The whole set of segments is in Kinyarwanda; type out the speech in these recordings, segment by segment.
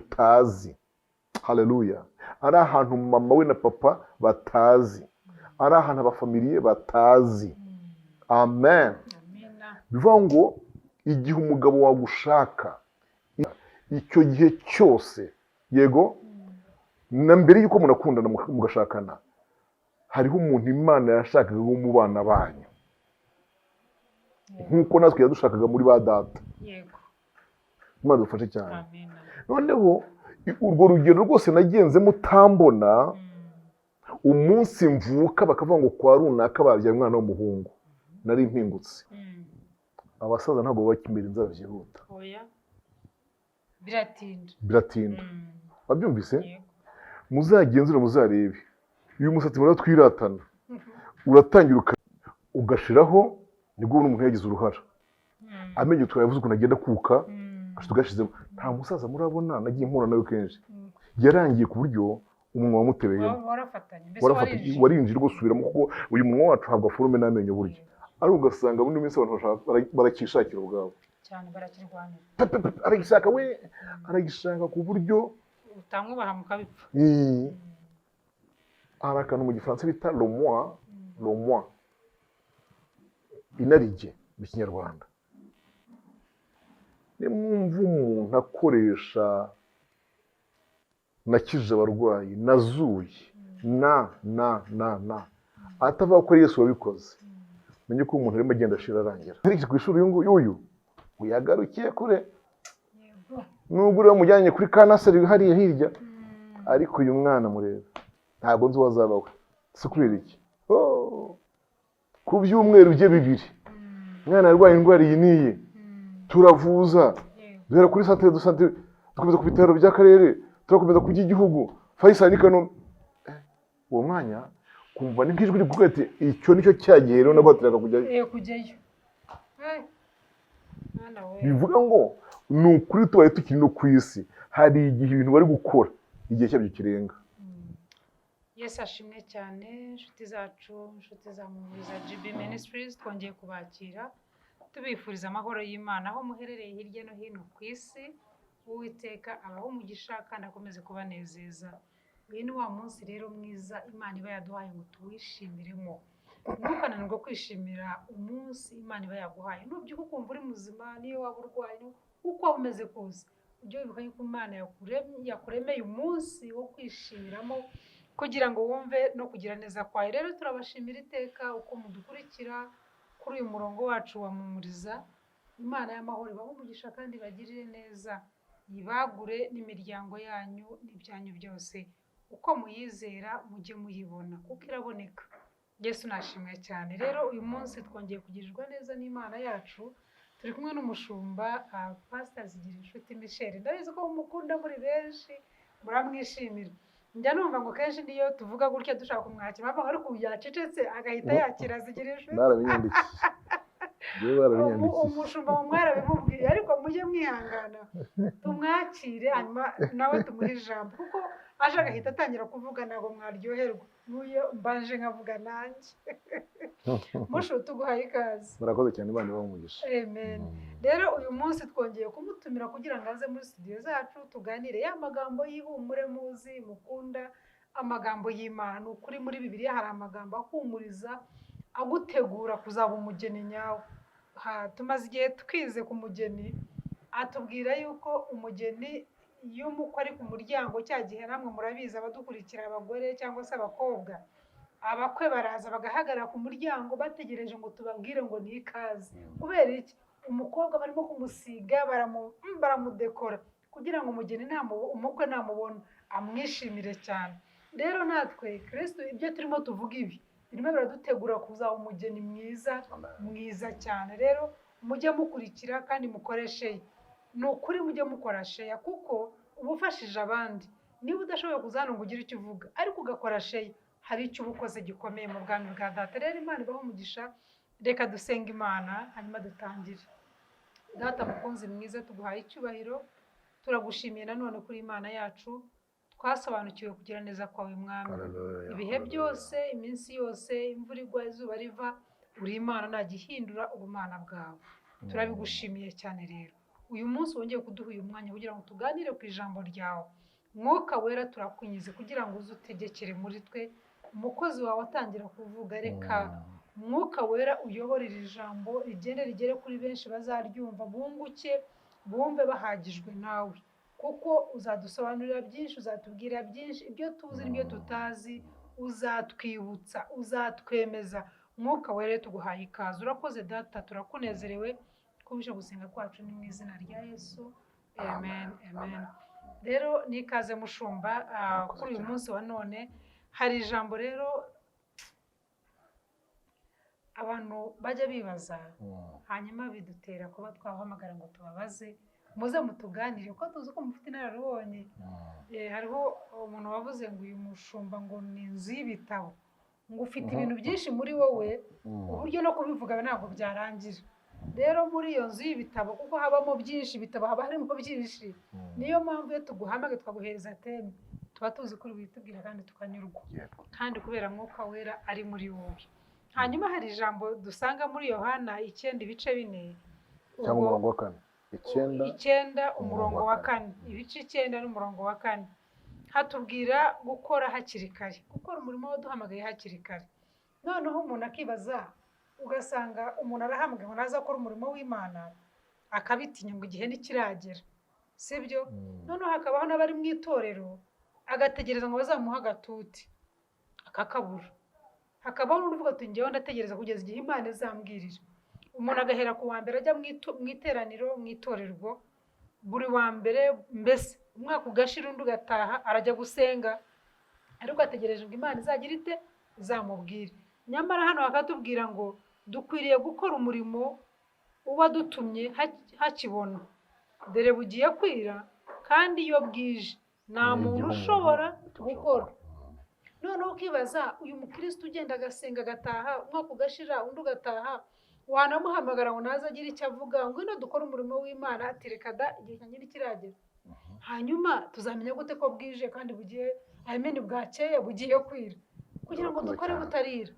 tutazi. Haleluya. Ari ahantu mama we na papa batazi, ari ahantu abafamiliye batazi. Amen. Bivuga ngo igihe umugabo wagushaka, icyo gihe cyose, yego, na mbere yuko munakundana mugashakana, hariho umuntu Imana yashakaga mu bana banyu, nk'uko natwe yadushakaga muri ba data. Yego. Imana dufashe cyane. Amen. Noneho urwo rugero rwose nagenze mutambona, umunsi mvuka bakavuga ngo kwa runaka babyaye umwana w'umuhungu, nari impingutse. Abasaza ntabwo bakimira inzara byihuta. Oya. Biratinda. Babyumvise? Muzagenzura muzarebe. Uyu musatsi mura twiratana. Uratangira ugashiraho, nibwo umuntu yagize uruhara. Amenyo twayavuze ukuntu agenda kuka, tugashizemo. Nta musaza murabona nagiye mpura nawe kenshi. Yarangiye ku buryo umunwa wamutebeye. Warafatanye. Warinjira gusubiramo kuko uyu munwa wacu habwa forume n'amenyo buryo. Ari ugasanga bundi minsi abantu barakishakira ubwabo. Cyane barakirwanira. Aragishaka we, aragishaka ku buryo utamwubaha mukabipfa. Arakana mu gifaransa bita le moi. Inarije mu Kinyarwanda. Ni mwumva umuntu akoresha nakije abarwayi, nazuye, na atava ko Yesu wabikoze. Menye ko umuntu arimo agenda ashira arangira. Ariko ku ishuri uyu uyagarukiye kure. Nubwo uri mujyanye kuri kanaseri hariya hirya, ariko uyu mwana mureba ntabwo nzi wazaba we. Si kubera iki? Ku byumweru bye bibiri mwana arwaye indwara iyi niye, turavuza duhera kuri santere de santé, dukomeza ku bitaro by'akarere, turakomeza ku by'igihugu, Faisal ni Kanombe. Uwo mwanya kumva n'ikijwi rikuvuga ati icyo nicyo cyagiye rero nabatiraga kujyayo. Bivuga ngo ni ukuri tubaye tukiri no ku isi, hari igihe ibintu bari gukora igihe cyabyo kirenga. Yesu ashimwe cyane inshuti zacu, inshuti za Muhumuriza GB Ministries, twongeye kubakira tubifuriza amahoro y'Imana aho muherereye hirya no hino ku isi. Uwiteka abaho umugisha kandi akomeze kubanezeza. Uyu ni wa munsi rero mwiza Imana iba yaduhaye ngo tuwishimiremo. Ntukananirwe kwishimira umunsi Imana iba yaguhaye. Nubyuka ukumva uri muzima, niyo waba urwaye uko waba umeze kose, ujye wibuka yuko Imana yakuremeye umunsi wo kwishimiramo kugira ngo wumve no kugira neza kwayo. Rero turabashimira iteka uko mudukurikira kuri uyu murongo wacu wa Muhumuriza. Imana y'amahoro ibahe umugisha kandi bagirire neza, yibagure n'imiryango yanyu n'ibyanyu byose. Uko muyizera mujye muyibona kuko iraboneka. Yesu nashimwe cyane. Rero uyu munsi twongeye kugirirwa neza n'Imana yacu. Turi kumwe n'umushumba Pastor Zigirinshuti Michel. Ndabizi ko mukunda muri benshi, muramwishimira. Njya numva ngo kenshi niyo tuvuga gutya dushaka kumwakira baba ariko yacecetse agahita yakira Zigirinshuti. Umushumba mwarabimubwiye ariko mujye mwihangana tumwakire hanyuma nawe tumuhe ijambo kuko aje agahita atangira kuvuga ntabwo mwaryoherwa n'uyo mbanje nkavuga nanjye. Mushu tuguhaye ikaze. Murakoze cyane Imana ibahe umugisha. Amen. Rero uyu munsi twongeye kumutumira kugira ngo aze muri studio zacu tuganire ya magambo y'ihumure muzi mukunda, amagambo y'Imana. Ukuri muri Bibiliya hari amagambo ahumuriza agutegura kuzaba umugeni nyawe. Tumaze igihe twize ku mugeni, atubwira yuko umugeni iyo umukwe ari ku muryango cya gihe namwe murabizi abadukurikira abagore cyangwa se abakobwa, abakwe baraza bagahagarara ku muryango bategereje ngo tubabwire ngo ni ikaze. Kubera iki? Umukobwa barimo kumusiga baramudekora kugira ngo umukwe namubona amwishimire cyane. Rero natwe Kristo ibyo turimo tuvuga ibi birimo biradutegura kuzaba umugeni mwiza cyane. Rero mujye mukurikira kandi mukoreshe, ni ukuri mujye mukora sheya kuko uba ufashije abandi. Niba udashoboye kuza hano ngo ugire icyo uvuga ariko ugakora sheya, hari icyo uba ukoze gikomeye mu bwami bwa Data. Rero Imana ibahe umugisha. Reka dusenga Imana hanyuma dutangire. Data mukunzi mwiza, tuguhaye icyubahiro, turagushimiye nanone kuri Imana yacu. Twasobanukiwe kugira neza kwawe Mwami. Ibihe byose, iminsi yose, imvura igwa izuba riva, uri Imana nta gihindura ubumana bwawe. Turabigushimiye cyane rero. uyu munsi wongeye kuduha uyu mwanya kugira ngo tuganire ku ijambo ryawe. Mwuka wera turakunyize kugira ngo uze utegekere muri twe, umukozi wawe atangira kuvuga, reka Mwuka wera uyobore iri jambo rigende rigere kuri benshi bazaryumva, bunguke bumve bahagijwe nawe, kuko uzadusobanurira byinshi, uzatubwira byinshi, ibyo tuzi n'ibyo tutazi uzatwibutsa, uzatwemeza. Mwuka wera tuguhaye ikaze. Urakoze data, turakunezerewe kubisha gusenga kwacu ni mu izina rya Yesu, amen, amen. Rero nikaze mushumba kuri uyu munsi wa none. Hari ijambo rero abantu bajya bibaza, hanyuma bidutera kuba twahamagara ngo tubabaze, muze mutuganire kuko tuzi ko mufite inararibonye. Hariho umuntu wavuze ngo uyu mushumba ngo ni inzu y'ibitabo, ngo ufite ibintu byinshi muri wowe, uburyo no kubivuga ntabwo byarangira. Rero muri iyo nzu y'ibitabo, kuko habamo byinshi, ibitabo haba harimo byinshi, niyo mpamvu iyo tuguhamagaye twaguhereza teme, tuba tuzi ko uri butubwira kandi tukanyurwa, kandi kubera Mwuka wera ari muri wowe. Hanyuma hari ijambo dusanga muri Yohana 9:4 cyangwa umurongo wa 4, 9 umurongo wa 4, ibice 9 n'umurongo wa 4, hatubwira gukora hakiri kare, gukora umurimo waduhamagaye hakiri kare. Noneho umuntu akibaza, ugasanga umuntu arahamagaye ngo naza akora umurimo w'Imana, akabitinya ngo igihe ntikiragera, sibyo? Noneho hakabaho n'abari mu itorero, agategereza ngo bazamuha agatuti akakabura. Hakabaho n'uvuga ati njyewe ndategereza kugeza igihe Imana izambwirira. Umuntu agahera ku wa mbere ajya mu iteraniro, mu itorerwa, buri wa mbere mbese umwaka ugashira undi ugataha arajya gusenga, ariko ategereje ngo Imana izagira ite, izamubwire. Nyamara hano bakatubwira ngo dukwiriye gukora umurimo uba dutumye hakibona, dore bugiye kwira, kandi iyo bwije nta muntu ushobora gukora. Noneho ukibaza, uyu mukristo ugenda agasenga agataha, umwaka ugashira undi ugataha, wanamuhamagara ngo naza agira icyo avuga, ngo ino dukora umurimo w'Imana, ati reka da igihe cyanjye ntikiragera. Hanyuma tuzamenya gute ko bwije kandi bugiye bwakeye bugiye kwira, kugira ngo dukore butarira.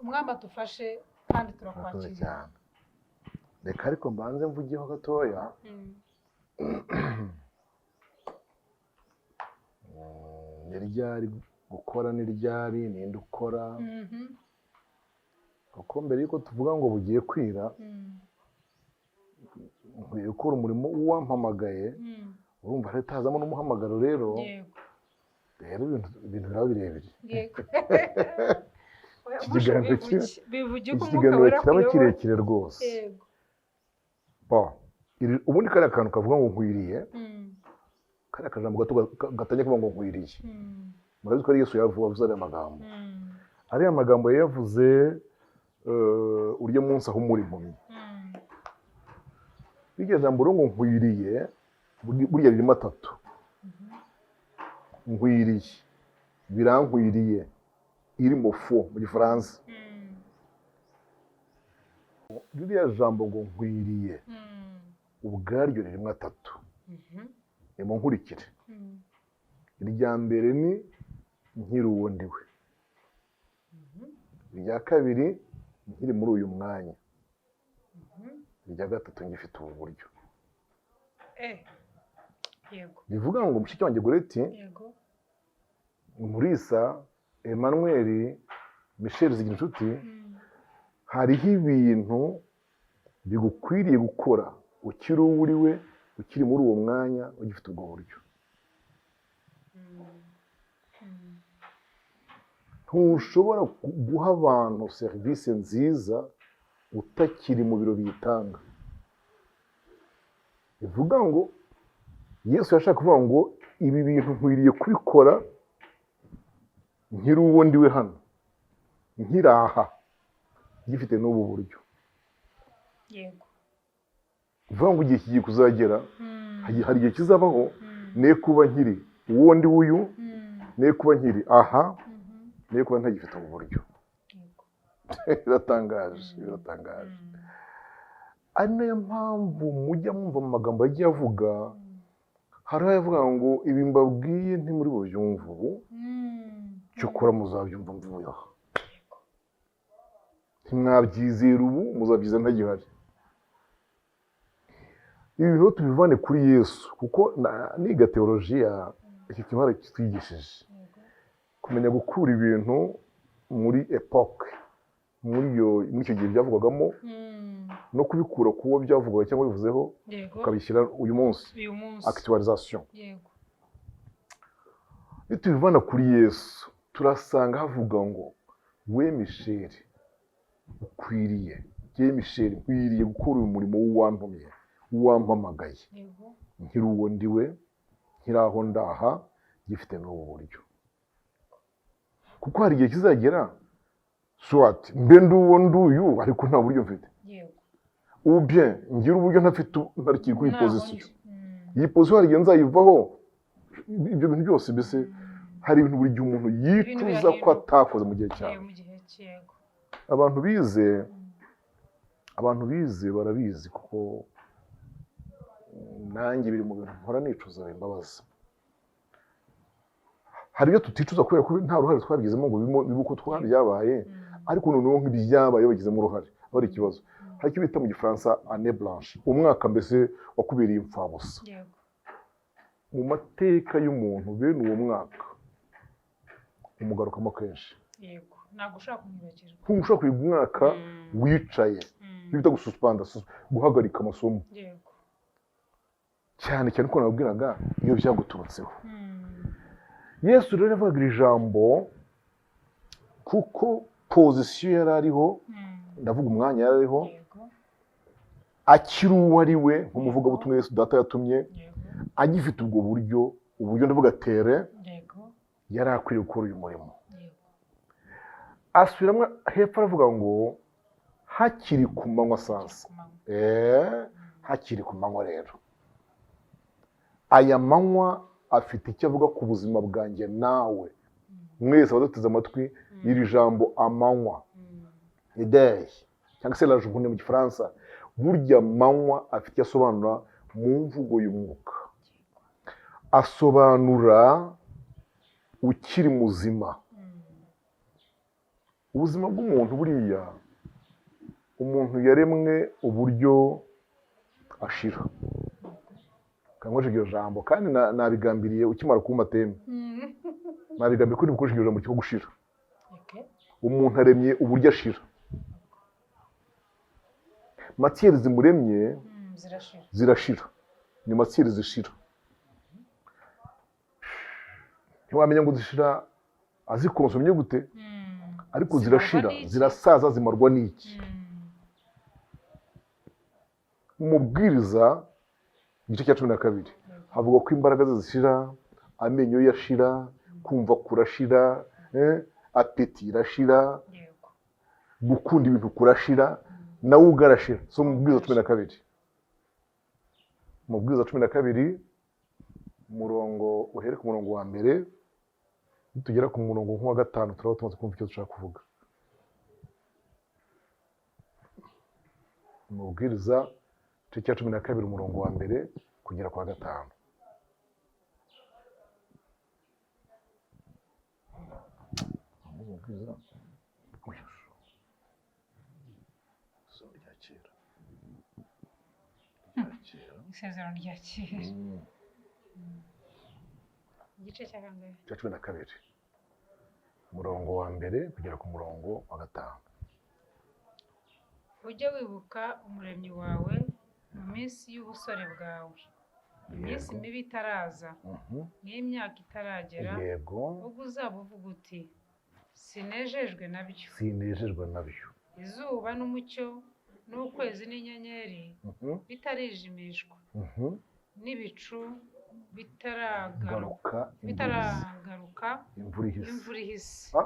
Umwami adufashe kandi turakwakira. Reka ariko mbanze mvugeho gatoya. Ni ryari gukora, ni ryari, ninde ukora? Kuko mbere yuko tuvuga ngo bugiye kwira, nkwiye gukora umurimo uwampamagaye. Urumva leta hazamo n'umuhamagaro rero. Rero ibintu biraba birebire. Ikiganiro kiraba kirekire rwose. Ubundi kariya kantu kavuga ngo nkwiriye, kariya kajambo gato gatangiye kuvuga ngo nkwiriye, murabizi ko ari Yesu yavuze ariya magambo. Ariya magambo yayavuze urya munsi aho muri impumyi. Iryo jambo ngo nkwiriye burya ririmo 3. Nkwiriye, birankwiriye, irimo fo mu Gifaransa. Ririya jambo ngo nkwiriye ubwaryo ririmo 3. Emo nkurikire. Irya mbere ni nkiri uwo ndiwe. Irya kabiri nkiri muri uyu mwanya. Irya gatatu ngifite ubu buryo. Yego. Bivuga ngo mushiki wanjye Goreti, yego, Umulisa, Emmanuel, Michel Zigirinshuti, hariho ibintu bigukwiriye gukora ukiri uriwe, ukiri muri uwo mwanya, ugifite ubwo buryo. Ntushobora guha abantu serivisi nziza utakiri mu biro bitanga. Bivuga ngo Yesu yashaka kuvuga ngo ibi bintu nkwiriye kubikora nkiri uwo ndiwe hano, nkiraha, gifite n'ubu buryo. Yego. Bivuga ngo igihe kigiye kuzagera, hari igihe kizabaho, ne kuba nkiri uwo ndi uyu, ne kuba nkiri aha, ne kuba ntagifite ubu buryo. Biratangaje, biratangaje. Ari nayo mpamvu mujya mwumva mu magambo yagiye avuga, hari avuga ngo ibi mbabwiye ntimuri bubyumve ubu, cyokora muzabyumva mvuye aha. Ntimwabyizera ubu, muzabyizera ntagihari. ibi bintu tubivane kuri Yesu kuko niga teolojiya iki kintu kitwigishije kumenya gukura ibintu muri epoque muri icyo gihe byavugwagamo no kubikura kuwo byavugwaga cyangwa bivuzeho ukabishyira uyu munsi actualisation. Nitubivana kuri Yesu turasanga havuga ngo we Michel ukwiriye nkwiriye gukora uyu murimo w'uwantumye uwampamagaye nkiri uwo ndiwe nkiri aho ndaha gifite n'ubu buryo kuko hari igihe kizagera soit mbe nduwo nduyu ariko nta buryo mfite ou bien ngira uburyo ntafite ntarikiri kuri position iyi position hari igihe nzayivaho. Ibyo bintu byose mbese hari ibintu buri gihe umuntu yicuza ko atakoze mu gihe cyawe. Abantu bize barabizi kuko nanjye biri mu bintu mpora nicuza imbabazi. Hari ibyo tuticuza kubera ko nta ruhare twabigizemo ngo bibe uko twabyabaye, ariko noneho nk'ibyabaye bagizemo uruhare ari ikibazo. Hari icyo bita mu Gifaransa année blanche, umwaka mbese wakubereye impfabusa. Mu mateka y'umuntu bene uwo mwaka umugarukamo kenshi. Ntabwo ushaka kumwibagirwa. Kuko ushaka kwiga umwaka wicaye bita gususpenda, guhagarika amasomo. Cyane cyane ko nabwiraga iyo byaguturutseho. Yesu rero yavugaga ijambo kuko position yari ariho, ndavuga umwanya yari ariho, akiri uwo ari we nk'umuvugabutumwa Yesu data yatumye, agifite ubwo uburyo ndavuga tere, yari akwiriye gukora uyu murimo. Asubiramo hepfo aravuga ngo hakiri ku manywa sasa. Hakiri ku manywa rero. Aya manywa afite icyo avuga ku buzima bwanjye nawe. Mwese abaduteze amatwi iri jambo amanywa. Day cyangwa se la journée mu Gifaransa. Burya manywa afite icyo asobanura mu mvugo y'umwuka. Asobanura ukiri muzima. Ubuzima bw'umuntu buriya umuntu yaremwe uburyo ashira. Kangoje iryo jambo kandi nabigambiriye ukimara kuba mateme. Nabigambiriye kuri bukoresha iryo jambo cyo gushira. Umuntu aremye uburyo ashira. Matière zimuremye zirashira. Ni matière zishira. Ntiwamenya ngo zishira azikonsomye gute? Ariko zirashira, zirasaza, zimarwa n'iki? Umubwiriza igice cya 12 havuga ko imbaraga ze zishira, amenyo yashira, kumva kurashira, apeti irashira, gukunda ibintu kurashira, nawe ugarashira. So umubwiriza 12. Umubwiriza 12 umurongo uhere ku murongo wa mbere tugera ku murongo wa 5 turaba tumaze kumva icyo dushaka kuvuga. Umubwiriza igice cya 12 umurongo wa mbere kugera kwa 5. Umubwiriza isezerano rya kera. Igice cya 12 umurongo wa mbere kugera ku murongo wa 5. Ujye wibuka umuremyi wawe mu minsi y'ubusore bwawe, iminsi mibi itaraza n'imyaka itaragera, ubwo uzaba uvuga uti sinejejwe nabyo. Izuba n'umucyo n'ukwezi n'inyenyeri bitarijimishwa, n'ibicu bitaragaruka imvura ihise.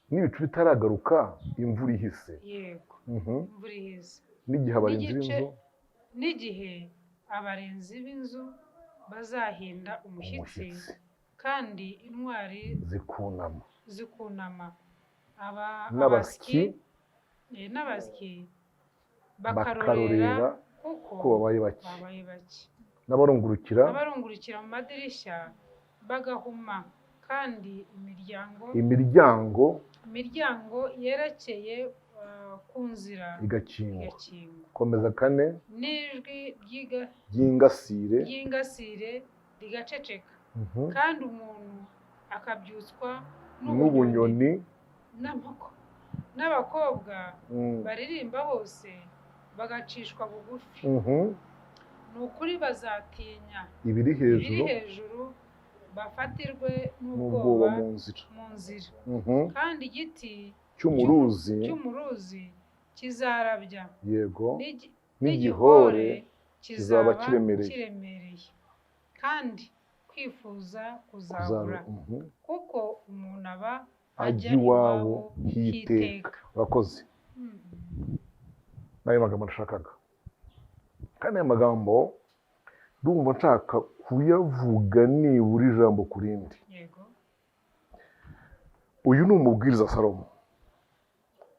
N'ibicu bitaragaruka imvura ihise. Yego, imvura ihise. N'igihe abarinzi b'inzu bazahinda umushyitsi kandi intwari zikunama, n'abasyi bakarorera kuko babaye bake. N'abarungurukira mu madirishya bagahuma, kandi imiryango yerekeye ku nzira igakingwa. igakingwa Komeza 4. n'ijwi ry'ingasire rigaceceka kandi umuntu akabyutswa n'ubunyoni n'abakobwa baririmba bose bagacishwa bugufi. Ni ukuri bazatinya ibiri hejuru bafatirwe n'ubwoba mu nzira. kandi igiti cy'umuruzi kizarabya, yego, n'igihore kizaba kiremereye, kandi kwifuza kuzabura, kuko umuntu aba ajya iwabo hiteka. Urakoze. N'ayo magambo nashakaga, kandi aya magambo ndumva nshaka kuyavuga nibura ijambo ku rindi. Uyu ni umubwiriza Salomo.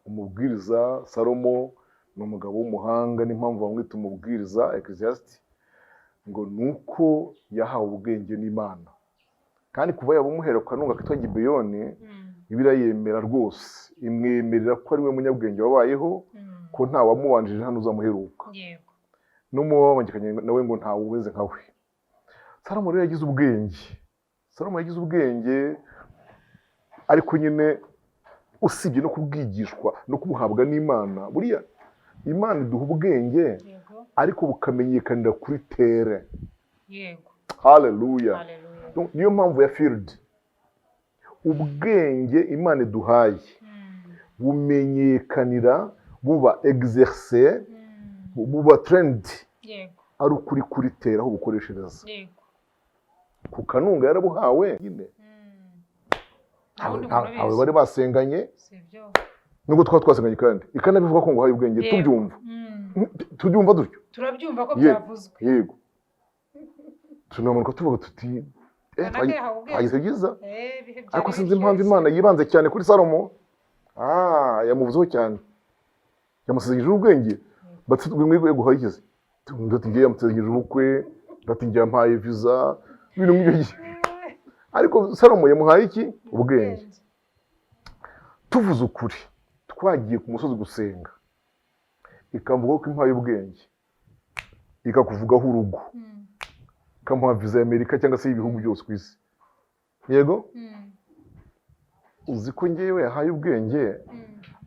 Umubwiriza Salomo ni umugabo w'umuhanga, n'impamvu bamwita umubwiriza Ecclesiastes ngo nuko yahawe ubwenge n'Imana, kandi kuva yabumuhera ku kanunga kitwa Gibeyoni, Bibiliya yemera rwose, imwemerera ko ari we munyabwenge wabayeho, ko nta wamubanjije hano uzamuheruka, n'umuwabangikanye nawe ngo ntawe umeze nka we. Salomo rero yagize ubwenge, ariko nyine usibye no kubwigishwa no kubuhabwa n'Imana, buriya Imana iduha ubwenge ariko bukamenyekanira kuri tere. Haleluya. Niyo mpamvu ya field. Ubwenge Imana iduhaye bumenyekanira, buba exerce, buba trend, ari ukuri kuri tere aho bukoreshereza. Ku kanunga yarabuhawe nyine, aho bari basenganye, nubwo twasenganye kandi ikanabivuga ko ngo uhaye ubwenge. Tubyumva dutyo, turabyumva ko byavuzwe. Yego, tunamanuka tuvuga tuti hagize byiza, ariko sinzi impamvu Imana yibanze cyane kuri Salomo. Yamuvuzeho cyane, yamusezeranyije ubwenge. Mwebwe guhayikize ndati ngiye yamusezeranyije ubukwe, ndati ngiye yampaye visa, ibintu nk'ibyo. Ariko Salomo yamuhaye iki? Ubwenge. Tuvuze ukuri, twagiye ku musozi gusenga, ikavuga ko impaye ubwenge, ikakuvugaho urugo, ikamuha visa y'Amerika cyangwa se y'ibihugu byose ku isi. Yego, uzi ko ngewe yahaye ubwenge,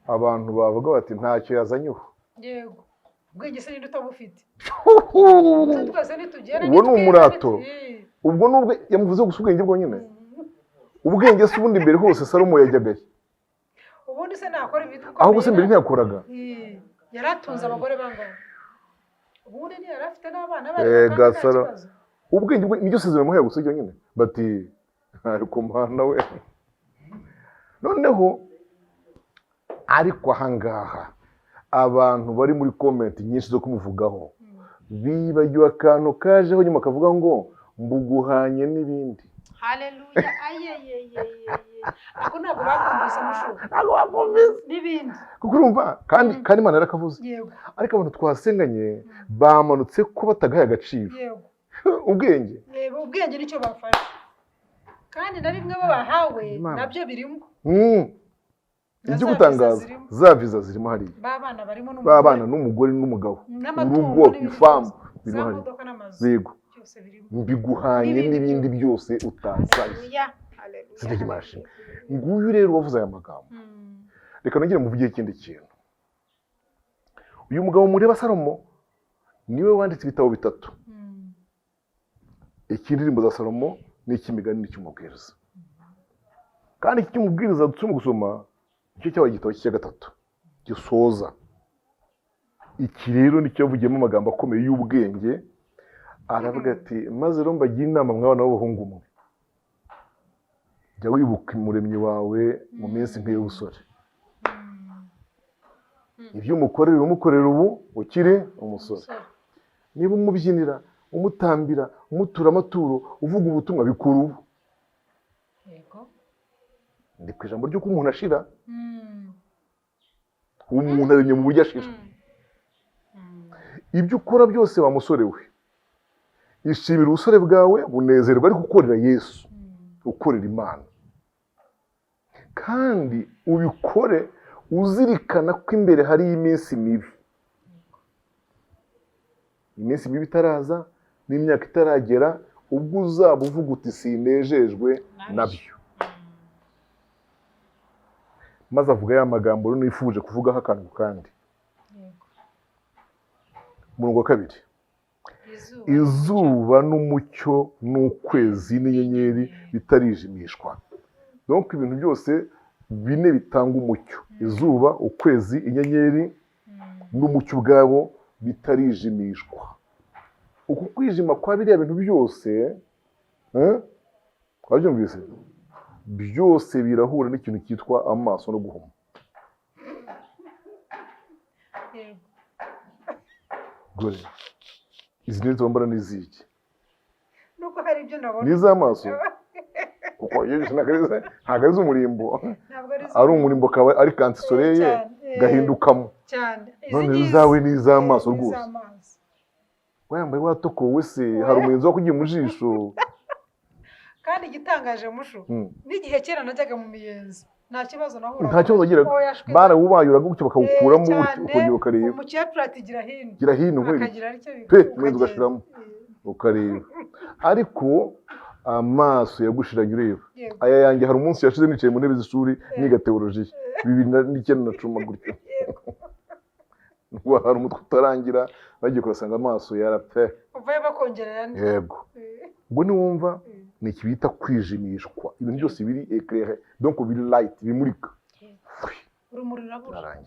abantu bavuga bati ntacyo yazanyeho. Yego, ubwenge se ninde utabufite? Uwo ni umurato. Ubwo nubwo yamuvuze gusa ubwenge bwonyine. Ubwenge se ubundi mbere hose Salomo yajyagaye. Ubundi se nakora ibitwa. Ahubwo se mbere ntiyakoraga. Yaratunze abagore bangahe? Ubundi ni yarafite n'abana bari. Ubwenge nibyo sezerano muhaye gusa ibyo nyine. Bati ariko Mana we. Noneho ariko ahangaha abantu bari muri comment nyinshi zo kumuvugaho bibagiwe akantu kajeho nyuma kavuga ngo mbuguhanye n'ibindi. Haleluya. Ako ntabwo bakumvise mushuka. Ntabwo bakumvise n'ibindi. Kuko urumva kandi Imana yarakavuze. Yego. Ariko abantu twasenganye bamanutse ko batagaye agaciro. Yego. Ubwenge. Yego, ubwenge nicyo bafashe. Kandi na bimwe bo bahawe nabyo birimo. Ibyo gutangaza za visa zirimo hariya. Babana barimo n'umugore n'umugabo. Urugo, ifamu birimo hariya. Yego. Mbiguhanye n'ibindi byose utasaye. Sinjye mashimwe. Nguyu rero wavuze aya magambo. Reka nongere muvuge ikindi kintu. Uyu mugabo mureba Salomo niwe wanditse ibitabo 3. Ikindirimbo za Salomo n'ikimigani n'icyumubwiriza. Kandi iki cyumubwiriza dusoma gusoma icyo cyabaye igitabo cya 3 gisoza. Iki rero nicyo yavugiyemo amagambo akomeye y'ubwenge. Aravuga ati maze rero mbagira inama mwabana b'abahungu mwe, jya wibuka umuremyi wawe mu minsi nk'iy'ubusore. Ibyo umukorera ubu ukiri umusore. Niba umubyinira, umutambira, umutura amaturo, uvuga ubutumwa, bikora ubu. Ndi ku ijambo ry'uko umuntu ashira. Umuntu aremye mu buryo ashira. Ibyo ukora byose wa musore we, ishimira ubusore bwawe, bunezerwa ariko ukorera Yesu, ukorera Imana. Kandi ubikore uzirikana ko imbere hari iminsi mibi, iminsi mibi itaraza n'imyaka itaragera ubwo uzaba uvuga uti sinejejwe nabyo. Maze avuga ya magambo rero nifuje kuvugaho akantu kandi. Umurongo wa 2, izuba n'umucyo n'ukwezi n'inyenyeri bitarijimishwa. Donc ibintu byose bine bitanga umucyo, izuba, ukwezi, inyenyeri n'umucyo ubwabo bitarijimishwa. Uku kwijima kwa biriya bintu byose twabyumvise, byose birahura n'ikintu cyitwa amaso no guhuma. Gore izi nini twambara n'iziki? Nuko hari ibyo nabona n'iz'amaso, kuko iyo ntabwo ari iz'umurimbo, ari umurimbo kaba ari kantisoreye gahindukamo cyane. None izawe n'iz'amaso rwose, wambaye watokowe se, hari umurinzi wo kugiye mu jisho. Kandi igitangaje mushu, n'igihe kera najyaga mu miyenzi nta kibazo nahura, nta kibazo agira, barawubayuraga gutyo bakawukuramo ukongera ukareba. Umukecuru ati gira hino, gira hino pe mwezi ugashiramo ukareba. Ariko amaso yagushiranye ureba. Aya yanjye hari umunsi yashize nicaye mu ntebe z'ishuri niga teologiya 2009 gutyo, hari umutwe utarangira bagiye kurasanga amaso yarapfe, uvaye bakongera yandi. Yego, ubwo niwumva ni ikibita kwijimishwa, ibintu byose biri éclairé, donc biri light, bimurika, urumuri rurabura.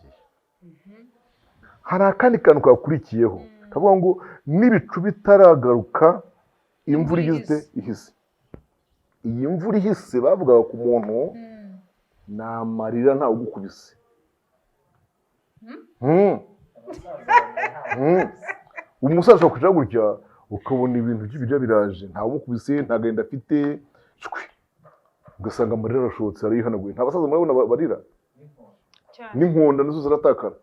Hari akandi kantu kakurikiyeho kavuga ngo n'ibicu bitaragaruka imvura ihise. Iyi mvura ihise bavugaga ku muntu n'amarira ntawe ugukubise. Umusaza ashobora kuja gutya ukabona ibintu by'ibirya biraje, ntawe umukubise, nta gahinda afite, ugasanga amarira arashotse arayihanaguye. Nta basaza murabona barira n'inkonda nazo ziratakara,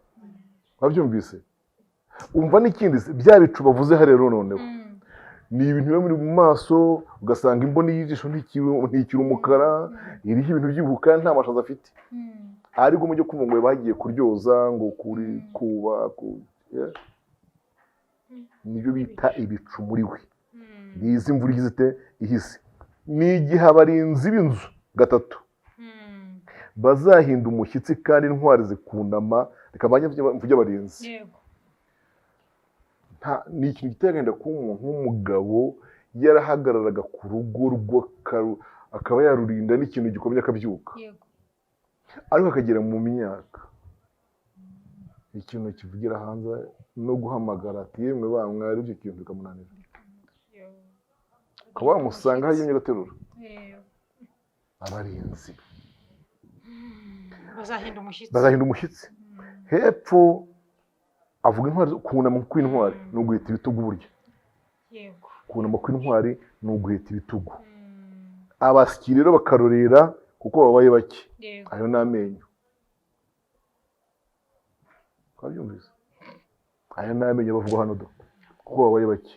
babyumvise. Umva n'ikindi, bya bicu bavuze hari rero noneho ni ibintu biba muri mu maso, ugasanga imboni y'ijisho ntikiri umukara, iriho ibintu by'ibuka, nta mashaza afite. Ariko mu byo kumva ngo bagiye kuryoza ngo kuri kuba nibyo bita ibicu muri we. Nizi imvura ihise ni igihe abarinzi b'inzu 3 bazahinda umushyitsi kandi intwari zikunama. Reka mvuge abarinzi. Ni ikintu gitagenda ku umuntu w'umugabo yarahagararaga ku rugo rwo akaba yarurinda n'ikintu gikomeye akabyuka, ariko akagera mu myaka ikintu kivugira hanze no guhamagara ati yemwe bamwari ibyo kintu bikamunanira, ukaba wamusanga hanyuma agaterura. Abarinzi bazahinda umushyitsi. Hepfo avuga intwari, kunama kw'intwari ni uguhita ibitugu burya. Kunama kw'intwari ni uguhita ibitugu. Abasyi rero bakarorera kuko babaye bake, ayo n'amenyo. Twabyumvise, aya n'amenyo bavuga hano kuko babaye bake.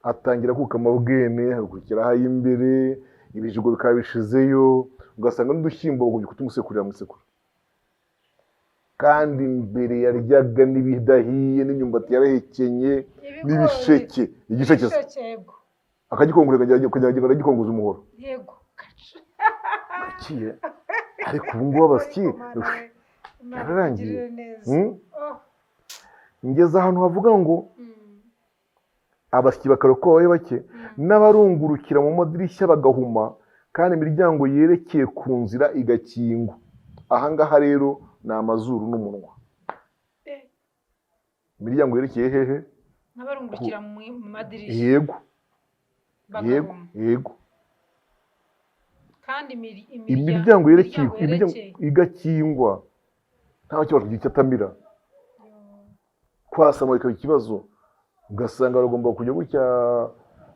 Atangira kukama bwene, hakurikiraho ay'imbere, ibijigo bikaba bishizeyo, ugasanga n'udushyimbo bagomba kutumusekurira mu isekuru. Kandi imbere yaryaga n'ibidahiye n'imyumbati yarahekenye n'ibisheke, igisheke akagikongorera kugira agikongoza umuhoro. Yego, gakiye. Ariko ubu ngubu abasyi yararangiye. Ngeze ahantu havuga ngo abasyi bakaroka babaye bake, n'abarungurukira mu madirishya bagahuma, kandi imiryango yerekeye ku nzira igakingwa. Ahangaha rero ni amazuru n'umunwa. Imiryango yerekeye hehe? N'abarungurukira mu madirishya. Yego, yego. Kandi imiryango yerekeye igakingwa, nta kibazo kugira icyo atamira. Kwasama bikaba ikibazo, ugasanga bagomba kujya gutya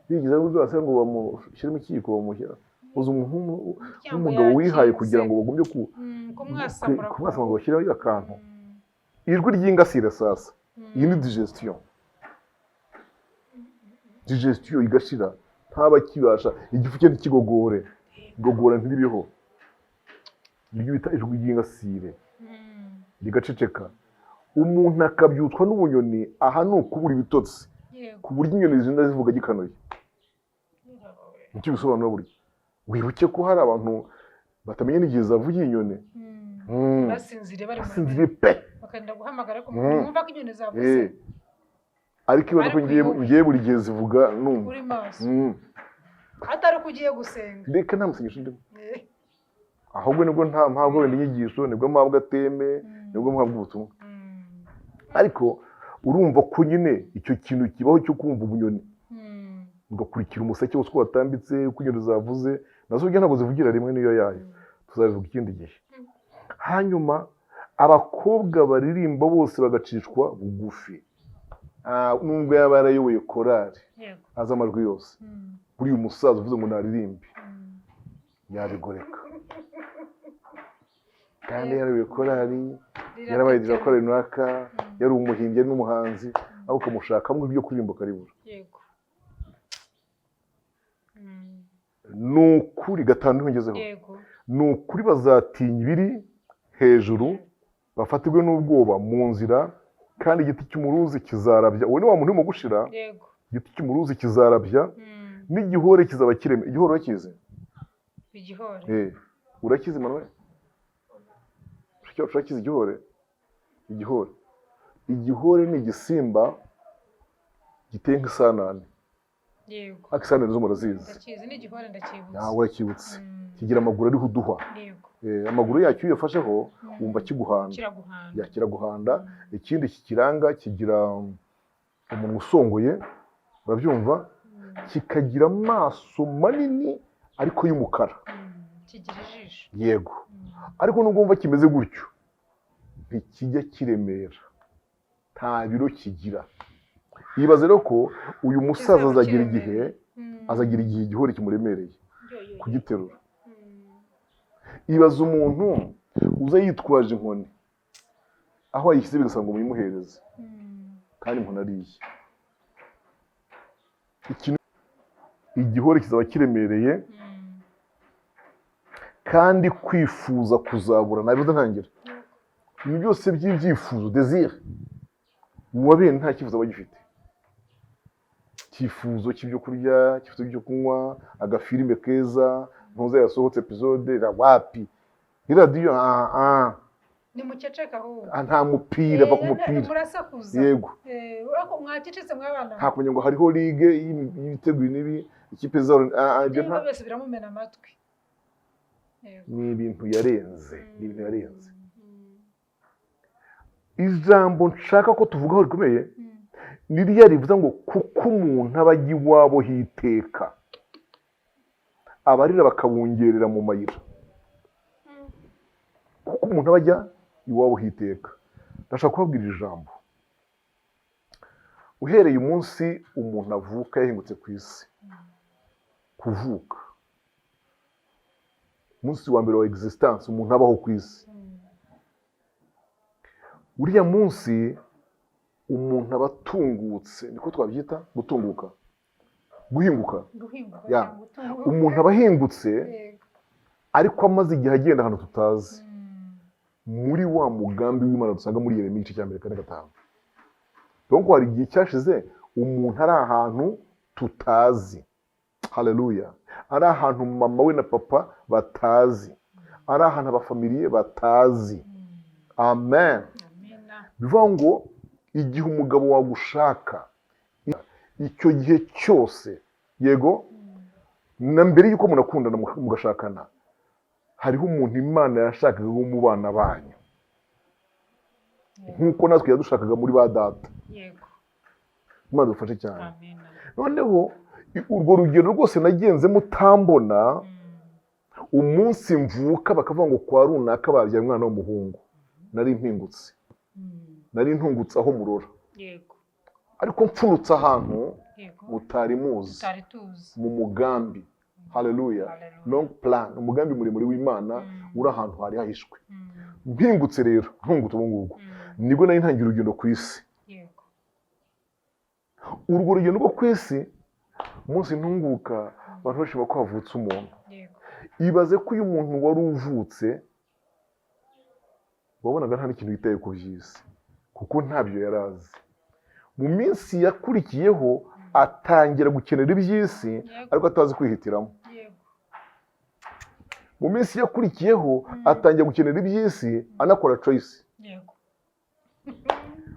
bigize rwose ngo bamushyire mu kiko bamushyira. Uzi umuntu w'umugabo wihaye kugira ngo bagombye kumwasamura ngo bashyiraho akantu. Ijwi ry'ingasire sasa, iyi ni digestion igashira, ntaba kibasha, igifu cye ntikigogore, igogora ntiribeho. Nibyo bita ijwi ry'ingasire. rigaceceka, umuntu akabyutswa n'ubunyoni. Aha ni ukubura ibitotsi, ku buryo inyoni zigenda zivuga gikanuye. Nicyo bisobanura burya. Wibuke ko hari abantu batamenya n'igihe zavugiye inyoni. basinziriye pe bakagenda guhamagara ko mwumva ko inyoni zavuze. Ariko ibaza ko ngiye buri gihe zivuga numva uri maso atari ko ugiye gusenga. Reka nta musengesho ndimo, ahubwo nibwo nta mpabwa wenda inyigisho, nibwo mpabwa ateme, nibwo mpabwa ubutumwa. Ariko urumva ko nyine icyo kintu kibaho cyo kumva ubunyoni, ugakurikira umuseke wose uko watambitse, uko inyoni zavuze. Nazo burya ntabwo zivugira rimwe n'iyo yayo, tuzabivuga ikindi gihe. Hanyuma abakobwa baririmba bose bagacishwa bugufi. Nubwo yaba yarayoboye korari azi amajwi yose, buri uyu musaza uvuze ngo naririmbe yabigoreka. Kandi yarayoboye korari, yarabaye korari runaka, yari umuhimbyi n'umuhanzi, aho ukamushakamo ibyo kuririmba ukaribura. Ni ukuri gatanu ngezeho, ni ukuri bazatinya ibiri hejuru, bafatirwe n'ubwoba mu nzira, kandi igiti cy'umuruzi kizarabya. Uwo ni wa muntu urimo gushira. Igiti cy'umuruzi kizarabya, n'igihore kizaba kireme. Igihore urakizi? Igihore urakizi Manuel? Urakizi igihore? Igihore ni igisimba giteye nk'isanane. Yego. Akisanane zo murazizi. Ndakizi n'igihore ndakibutse. Urakibutse. Kigira amaguru ariho uduhwa. Yego. Amaguru yacyo iyo yafasheho wumva kiguhanda. Kiraguhanda. Ikindi kikiranga kigira umunwa usongoye, urabyumva? Kikagira amaso manini ariko y'umukara. Kigira ijisho. Yego. Ariko nubwo wumva kimeze gutyo, ntikijya kiremera, nta biro kigira. Yibaze rero ko uyu musaza azagira igihe igihore kimuremereye kugiterura. Ibaze umuntu uza yitwaje inkoni, aho ayishyize bigasanga ngo muyimuhereze, kandi inkoni ariye. Igihore kizaba kiremereye, kandi kwifuza kuzabura nabivuze ntangira. Ibi byose by'ibyifuzo, desire, mu wabene nta cyifuzo aba gifite. Cyifuzo cy'ibyo kurya, cyifuzo cy'ibyo kunywa, agafilime keza, ntuza yasohotse episode wapi, ni radio ni muceceka ahubwo nta mupira va ku mupira murasakuza. Yego. Urako mwacecetse mwabana, nta kumenya ngo hariho ligue y'ibiteguye nibi ikipe zabo ibyo nta bese biramumena amatwi. Ni ibintu yarenze, Ijambo nshaka ko tuvugaho rikomeye ni rya rivuga ngo kuko umuntu aba ajya iwabo hiteka, abarira bakabungerera mu mayira. Kuko umuntu aba ajya iwabo hiteka. Ndashaka kubabwira ijambo. Uhereye umunsi umuntu avuka yahingutse ku isi, kuvuka, umunsi wa mbere wa existence umuntu abaho ku isi, uriya munsi umuntu aba atungutse. Niko twabyita gutunguka, guhinguka. Umuntu aba ahingutse ariko amaze igihe agenda ahantu tutazi, muri wa mugambi w'Imana dusanga muri Yeremiya igice cya 4:5. Donc hari igihe cyashize umuntu ari ahantu tutazi. Haleluya. Ari ahantu mama we na papa batazi, ari ahantu abafamiliye batazi. Amen. Bivuga ngo igihe umugabo wagushaka, icyo gihe cyose, yego, na mbere yuko munakundana mugashakana, hariho umuntu Imana yashakaga mu bana banyu, nkuko natwe yadushakaga muri ba data. Yego. Imana dufashe cyane. Amen. Noneho urwo rugendo rwose nagenze mutambona, umunsi mvuka bakavuga ngo kwa runaka babyaye umwana w'umuhungu, nari mpingutse. Nari ntungutse aho murora. Yego. Ariko mpfunutse ahantu mutari muzi, mu mugambi. Haleluya. Long plan, umugambi muremure w'Imana uri ahantu hari hahishwe. Mpingutse rero, ntungutse ubu ngubu, nibwo nari ntangira urugendo ku isi. Yego. Urwo rugendo rwo ku isi, umunsi ntunguka abantu bashima ko havutse umuntu. Yego. Ibaze ko uyu muntu wari uvutse wabonaga nta n'ikintu yitaye ku by'isi kuko ntabyo yari azi. Mu minsi yakurikiyeho atangira gukenera iby'isi ariko atazi kwihitiramo. Mu minsi yakurikiyeho atangira gukenera iby'isi anakora choice.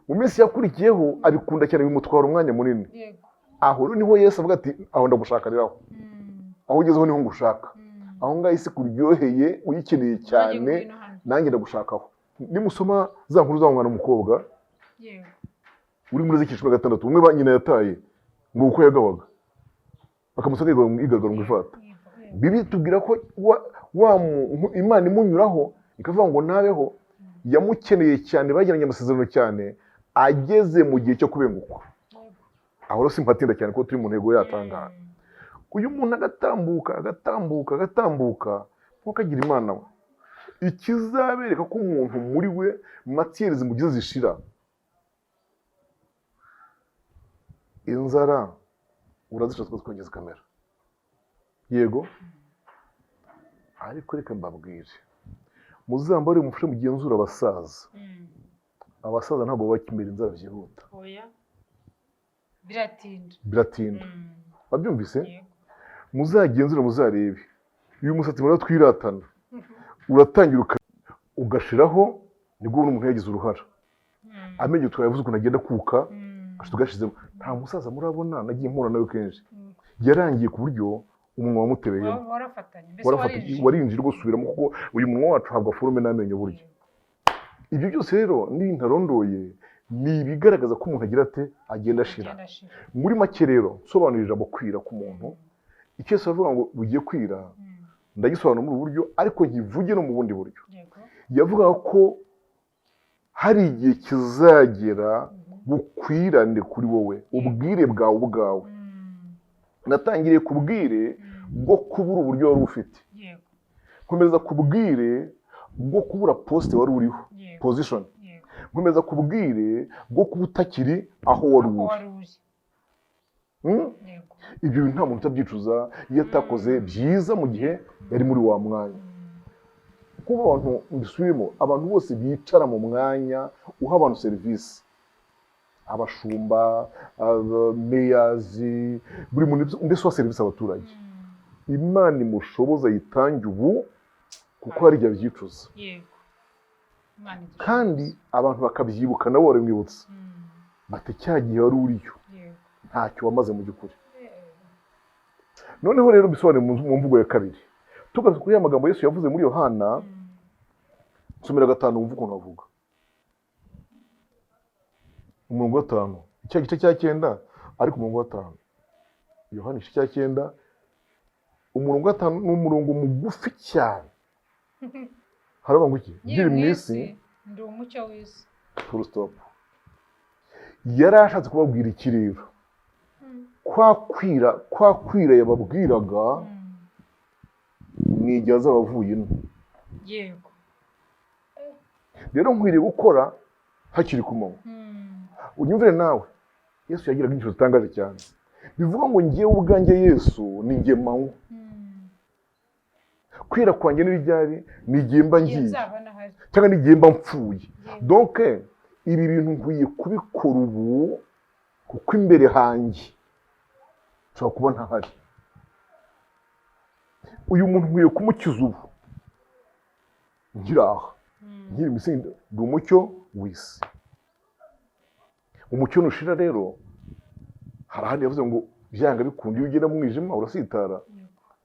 Mu minsi yakurikiyeho abikunda cyane bimutwara umwanya munini. Aho rero niho Yesu avuga ati aho ndagushakiraho. Aho ugezeho niho ngushaka. Aho ngaho isi kuryoheye uyikeneye cyane nanjye ndagushakaho. Nimusoma za nkuru za mwana umukobwa uri muri Ezekiyeli 16 umwe ba nyina yataye ngo uko yagabaga bakamusaka igagaro ngo ifata. Bibi tubwira ko Imana imunyuraho ikavuga ngo nabeho yamukeneye cyane bagiranye amasezerano cyane ageze mu gihe cyo kubengukwa. Aho rero simpatinda cyane ko turi mu ntego yatangara. Uyu muntu agatambuka ntukagira Imana we. Ikizabereka ko umuntu muri we matiyeri zimugize zishira. Inzara urazishatse twongeza kamera. Yego. Ariko reka mbabwire. Muzambare mufashe mugenzura abasaza. Abasaza ntabwo bakimira inzara byihuta. Oya. Biratinda. Babyumvise? Muzagenzura muzarebe. Uyu musatsi mura twiratana. Uratangira ugashiraho nibwo umuntu yagize uruhara. Amenye twayavuze ukuntu agenda kuka tugashizemo. Nta musaza murabona nagiye mpura nawe kenshi. Yarangiye ku buryo umunwa wamutebeyemo. Warafatanye warinjira gusubiramo kuko uyu munwa wacu habwa forume n'amenyo buryo. Ibyo byose rero ni ntarondoye ni bigaragaza ko umuntu agira ate agenda ashira. Muri make rero sobanurira ijambo kwira ku muntu. Icyo avuga ngo bugiye kwira ndagisobanura muri buryo ariko nkivuge no mu bundi buryo. Yavuga ko hari igihe kizagera bukwirane kuri wowe ubwire bwawe ubwawe. Natangiriye kubwire bwo kubura uburyo wari ufite. Nkomeza kubwire bwo kubura poste wari uriho position. Nkomeza kubwire bwo kuba utakiri aho wari uri. Ibyo nta muntu utabyicuza iyo atakoze byiza mu gihe yari muri wa mwanya. Kuba abantu mbisubiremo abantu bose bicara mu mwanya uha abantu serivisi. Abashumba, meyazi, buri muntu mbese wa serivisi abaturage. Imana imushoboza yitange ubu kuko hari igihe byicuza. Kandi abantu bakabyibuka nabo barimwibutsa. Bati cyagihe wari uriyo. Ntacyo wamaze mu by'ukuri. Noneho rero bisobanure mu mvugo ya kabiri. Tugaruka kuri ya magambo Yesu yavuze muri Yohana 5 umva ukuntu avuga. Umurongo wa 5 icyo gice cya 9 ariko umurongo wa 5 Yohana igice cya 9 umurongo wa 5 ni umurongo mugufi cyane. Haraba ngo iki ngiri mu isi ndi umucyo w'isi. Full stop. Yarashatse kubabwira iki rero? Kwa kwira yababwiraga nijya zabavuye ino. Yego. Rero nkwiriye gukora hakiri ku manywa. Unyumvire nawe Yesu yagiraga inshuro zitangaje cyane. Bivuga ngo ngiye ubwanjye Yesu ni ngiye manywa. Kwira kwanjye n'iryari nigiye mba ngiye cyangwa nigiye mba mpfuye. Donc ibi bintu nkwiye kubikora ubu kuko imbere hanjye nshobora kuba ntahari. Uyu muntu nkwiye kumukiza ubu ngiraha nkiri misinda ndi umucyo w'isi. Umucyo nushira rero harahandi yavuze ngo byanga bikunda iyo ugenda mu mwijima urasitara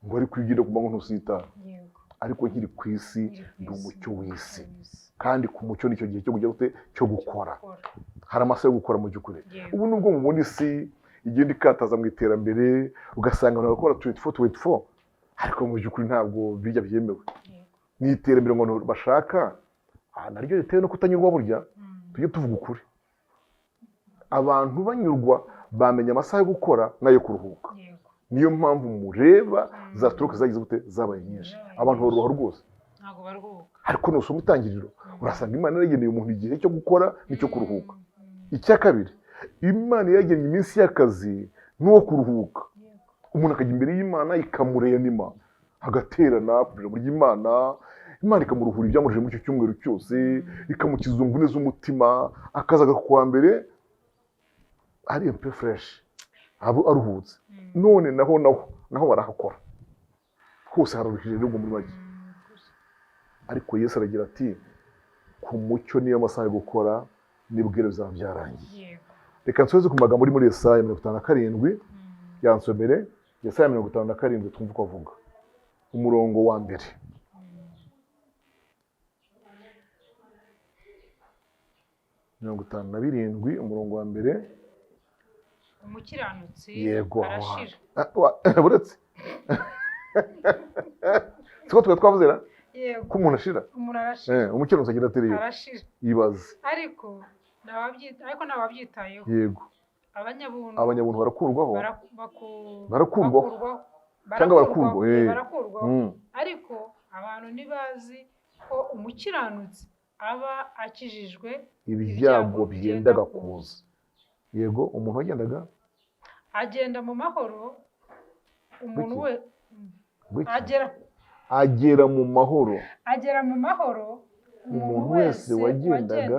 ngo ari kwigira ku manywa ntusitara. Ariko nkiri ku isi ndi umucyo w'isi kandi ku mucyo nicyo gihe cyo kujya gute cyo gukora. Hari amasaha yo gukora mu by'ukuri. Ubu nubwo mu bundi isi igenda ikataza mu iterambere ugasanga abantu bakora 24 ariko mu by'ukuri ntabwo bijya byemewe. Ni iterambere ngo bashaka naryo ritewe no kutanyurwa burya tujye tuvuga ukuri. Abantu banyurwa bamenya amasaha yo gukora nayo kuruhuka. Niyo mpamvu mureba za stroke zagize gute zabaye nyinshi. Abantu baruha rwose ntago baruhuka. Ariko nusoma itangiriro urasanga Imana yageneye umuntu igihe cyo gukora nicyo kuruhuka. Icya kabiri Imana yageneye iminsi y'akazi n'uwo kuruhuka. Umuntu akajya imbere y'Imana ikamureba nima agaterana kugira muri Imana Imana ikamuruhura ibyamurije muri icyo cyumweru cyose, ikamukiza imvune z'umutima, akazaga ku wa mbere ari empe fresh, aruhutse. None naho barahakora hose hararuhije rero muri make. Ariko Yesu aragira ati ku mucyo niyo masaha yo gukora nibwira bizaba byarangiye. Reka nsoze ku magambo muri Yesaya 57 yansomere Yesaya 57 twumva uko avuga umurongo wa mbere. Mirongo 57 umurongo wa mbere. Umukiranutsi arashira. Buretse siko twavuze ra ko umuntu ashira. Umuntu arashira. Umukiranutsi agira ati rero arashira. Ibaze. Ariko nababyitayeho. Yego. Abanyabuntu barakurwaho. Ariko abantu ntibazi ko umukiranutsi aba akijijwe ibyago byendaga kuza. Yego, umuntu wagendaga agenda mu mahoro. Umuntu we agera mu mahoro. Umuntu wese wagendaga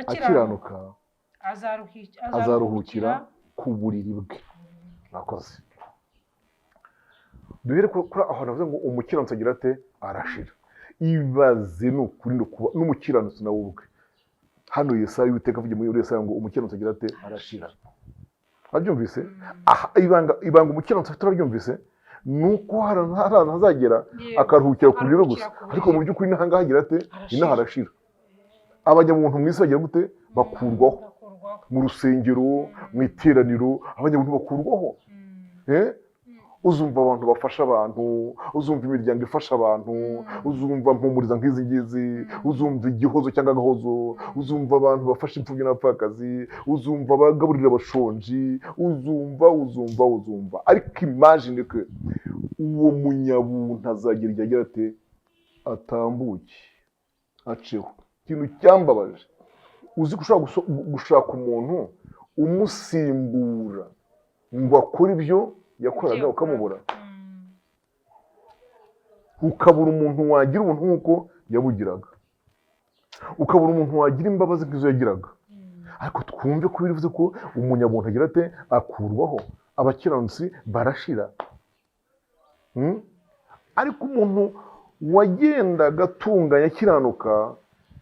akiranuka azaruhukira ku buriri bwe. Nakoze duhere kuri aho navuze ngo umukiranutsi agira ate arashira. Ibaze n'ukuri n'umukiranutsi nawe ubwe. Hano Yesaya Uwiteka avuye muri Yesaya ngo umukiranutsi agira ate arashira. Abyumvise? Ibanga umukiranutsi turabyumvise. Nuko harana hazagera akaruhukira ku buriri gusa. Ariko mu by'ukuri n'ahangaha agira ate inaha arashira. Abanyamuntu mwisi bagira gute bakurwaho mu rusengero, mu iteraniro, abanyamuntu bakurwaho. Uzumva abantu bafasha abantu, uzumva imiryango ifasha abantu, uzumva mpumuriza nk'izi ngizi, uzumva igihozo cyangwa agahozo, uzumva abantu bafasha imfubyi n'abapfakazi, uzumva bagaburira abashonji, uzumva. Ariko imagine ko uwo munyabuntu azagira igihe agira ate atambuke aceho. Ikintu cyambabaje, uzi ko ushobora gushaka umuntu umusimbura ngo akore ibyo yakoraga ukamubura. Ukabura umuntu wagira ubuntu nk'uko yabugiraga, ukabura umuntu wagira imbabazi nk'izo yagiraga. Ariko twumve ko bivuze ko umunyabuntu agira ate akurwaho, abakiranutsi barashira. Ariko umuntu wagendaga atunganya akiranuka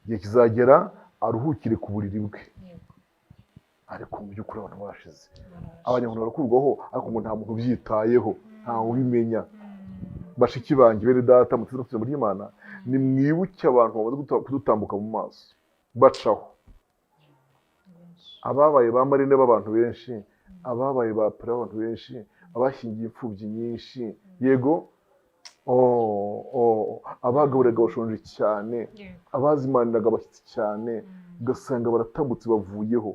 igihe kizagera aruhukire ku buriri bwe. Ariko mu by'ukuri abantu barashize. Abanyamuntu barakurwaho ariko ngo nta muntu ubyitayeho, ntawe ubimenya. Bashiki banjye bere data muteze muri Imana, ni mwibuke abantu bamaze kudutambuka mu maso bacaho. Ababaye ba marine b'abantu benshi, ababaye ba pera b'abantu benshi, abashingiye imfubyi nyinshi. Yego, abagaburiraga bashonje cyane, abazimaniraga abashyitsi cyane, ugasanga baratambutse bavuyeho.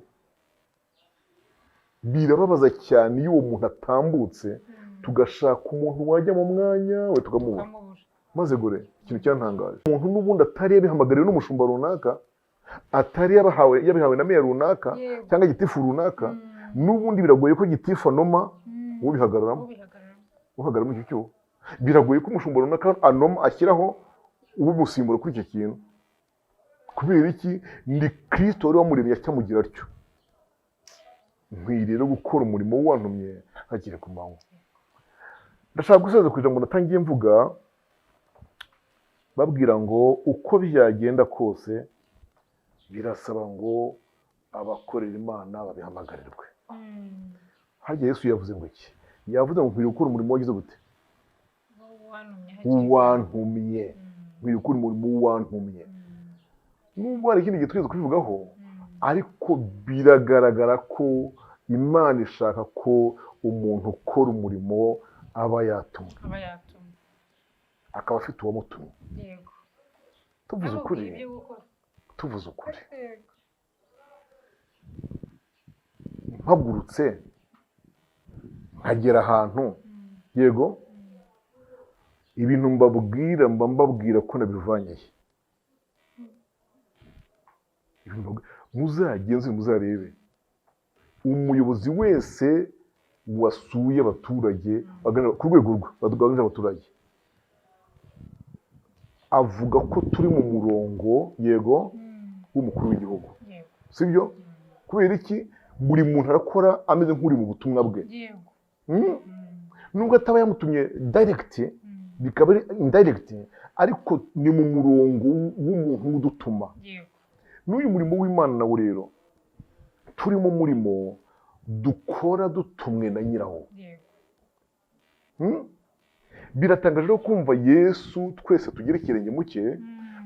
Birababaza cyane iyo uwo muntu atambutse tugashaka umuntu wajya mu mwanya we tukamubura. Maze gore ikintu cyantangaje, umuntu n'ubundi atari yabihamagariwe n'umushumba runaka, atari yabihawe na meya runaka cyangwa gitifu runaka, n'ubundi biragoye ko gitifu anoma ubihagararamo. Uhagarara muri icyo cyuho biragoye ko umushumba runaka anoma ashyiraho ubumusimbura kuri icyo kintu. Kubera iki? Ni Kristo wari wamuremye acyamugira atyo. Nkwiye rero gukora umurimo wantumye hakiri ku manywa. Ndashaka gusoza kugira ngo natangiye mvuga babwira ngo uko byagenda kose birasaba ngo abakorera Imana babihamagarirwe. Harya Yesu yavuze ngo iki? Yavuze ngo nkwiye gukora umurimo wagize gute? Uwantumye. Nkwiye gukora umurimo w'uwantumye. Nubwo hari ikindi gihe twese kubivugaho, ariko biragaragara ko Imana ishaka ko umuntu ukora umurimo aba yatumwe, akaba afite uwamutumye. Tuvuze ukuri mpagurutse nkagera ahantu, yego, ibintu mbabwira ko nabivanyeye. Muzagenze muzarebe umuyobozi wese wasuye abaturage ku rwego rwe baganira abaturage, avuga ko turi mu murongo yego w'umukuru w'igihugu, sibyo? Kubera iki? Buri muntu arakora ameze nk'uri mu butumwa bwe, nubwo ataba yamutumye direct, bikaba ari indirect, ariko ni mu murongo w'umuntu udutuma. N'uyu murimo w'Imana nawo rero turimo murimo dukora dutumwe na nyirawo. Biratangaje rero kumva Yesu twese tugira ikirenge mu cye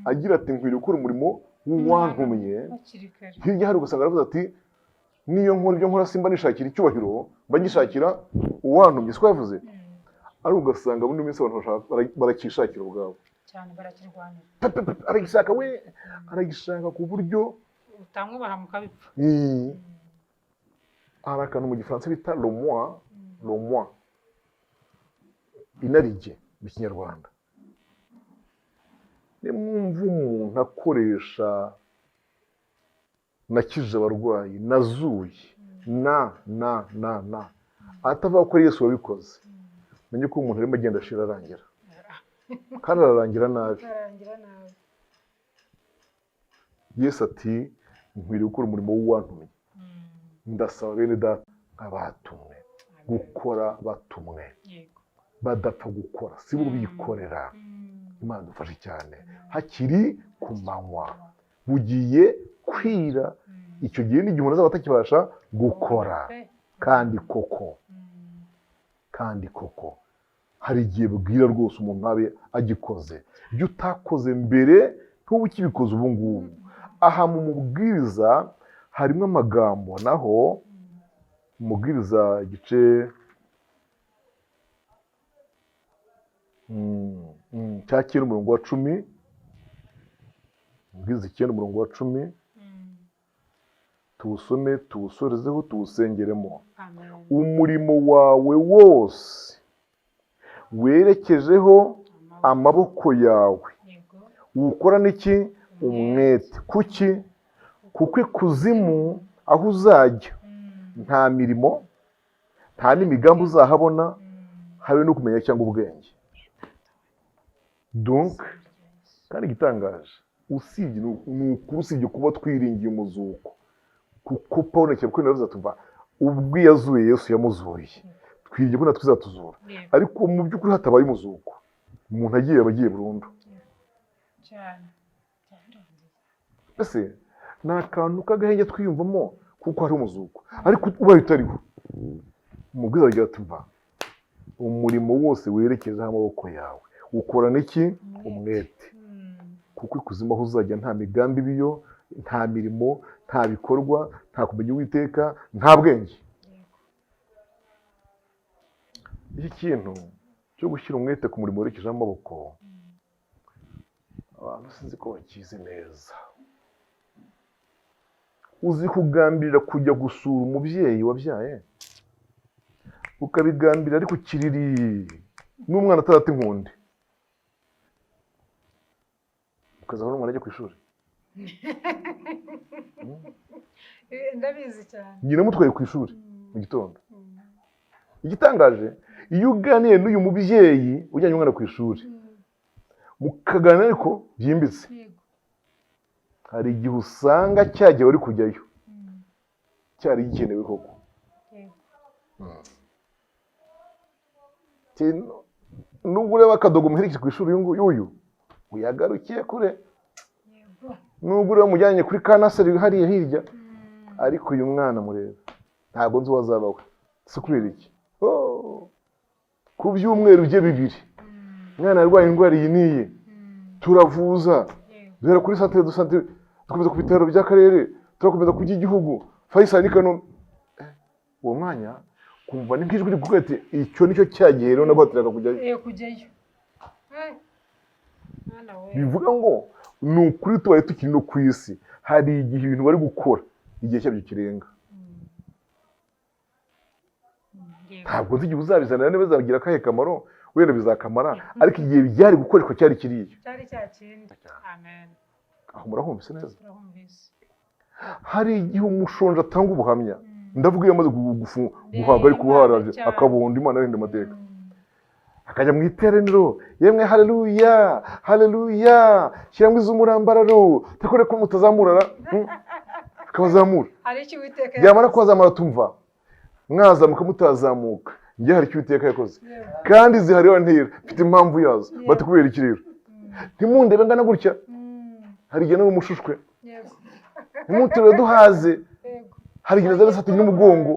agira ati nkwiriye gukora umurimo w'uwantumye. Hirya hari ugasanga aravuze ati niyo nkora ibyo nkora simba nishakira icyubahiro, mba ngishakira uwantumye. Siko yavuze? Ari ugasanga bundi minsi abantu barakishakira ubwabo cyane, barakirwanira, aragishaka we, aragishaka ku buryo utamwubaha mukabipfa. Hari akantu mu gifaransa bita le moi, inarijye mu kinyarwanda. Nimwumva umuntu akoresha nakije abarwayi, nazuye, atavuga ko Yesu wabikoze, menye ko umuntu arimo agenda ashira arangira, kandi ararangira nabi. Yesu ati nkwiriye gukora umurimo w'uwantumye. Ndasaba bene data abatumwe gukora batumwe, badapfa gukora, si bo bikorera. Imana dufashe cyane. Hakiri ku manywa, bugiye kwira, icyo gihe n'igihe umuntu azaba atakibasha gukora. Kandi koko hari igihe bwira rwose umuntu abe agikoze ibyo utakoze mbere, ntuba ukibikoze ubu ngubu. Aha mu mubwiriza harimo amagambo, naho umubwiriza igice cya 9 umurongo wa 10, umubwiriza 9 umurongo wa 10, tuwusome, tuwusorezeho, tuwusengeremo. Umurimo wawe wose werekejeho amaboko yawe, uwukorana iki? Umwete. Kuki? Kuko ikuzimu aho uzajya nta mirimo, nta n'imigambi uzahabona, habe no kumenya cyangwa ubwenge. Donc kandi igitangaje, usibye kuba twiringiye umuzuko, kuko Pawulo cyakuri navuze tuva ubwo yazuye Yesu yamuzuye, twiringiye ko natwe tuzatuzura. Ariko mu by'ukuri hatabaye umuzuko, umuntu agiye burundu cyane. Ese ni akantu k'agahenge twiyumvamo kuko hari umuzuko, ariko ubaye utariho, umubwiriza agira ati mva umurimo wose werekezaho amaboko yawe, ukorana iki? Umwete. Kuko ikuzimu aho uzajya nta migambi ibiyo, nta mirimo, nta bikorwa, nta kumenya Uwiteka, nta bwenge. Iki kintu cyo gushyira umwete ku murimo werekejeho amaboko, abantu sinzi ko bakizi neza. Uzi kugambirira kujya gusura umubyeyi wabyaye, ukabigambira ariko kiriri n'umwana atarata inkundi, ukazabona umwana ajya ku ishuri. Ndabizi cyane. Nyina mutwaye ku ishuri mu gitondo. Igitangaje, iyo uganiye n'uyu mubyeyi ujyanye umwana ku ishuri, mukaganira ariko byimbitse, hari igihe usanga cyagiye wari kujyayo cyari gikenewe koko. Nubwo ureba akadogo muherekeje ku ishuri, uyu uyagarukiye kure, nubwo ureba mujyanye kuri kanaseri hariya hirya, ariko uyu mwana mureba ntabwo nzi uwazaba we. Si kubera iki? Ku byumweru bye 2 umwana yarwaye indwara iyi niye, turavuza duhera kuri santere de santé, dukomeza ku bitaro by'akarere, turakomeza ku by'igihugu, Faisal ni Kanombe. Uwo mwanya kumva ni nk'ijwi rikuvuga ati icyo nicyo cyagihe rero nabatiraga kujyayo. Bivuga ngo ni ukuri tubaye tukiri no ku isi, hari igihe ibintu bari gukora igihe cyabyo kirenga. Ntabwo nzi igihe uzabizanira niba bizagira akahe kamaro, wenda bizakamara, ariko igihe byari gukoreshwa cyari kiriya. Cyari cyakindi. Amen. Aho murahumvise neza? Turahumvise. Hari igihe umushonje atanga ubuhamya, ndavuga iyo amaze guhabwa ari kuharaje akabunda Imana arinde amateka. akajya mu iteraniro, yemwe haleluya haleluya, shyiramo iz'umurambararo takore ko mutazamurara, akabazamura. hari icyo Uwiteka yamara kubazamura tumva mwazamuka mutazamuka, njye hari icyo Uwiteka yakoze kandi zihariho ntera, mfite impamvu yazo. Bati kubera iki rero? Ntimundebe ngana gutya, hari igihe nari umushushwe, ntimuterere duhaze, hari igihe zari satanye n'umugongo.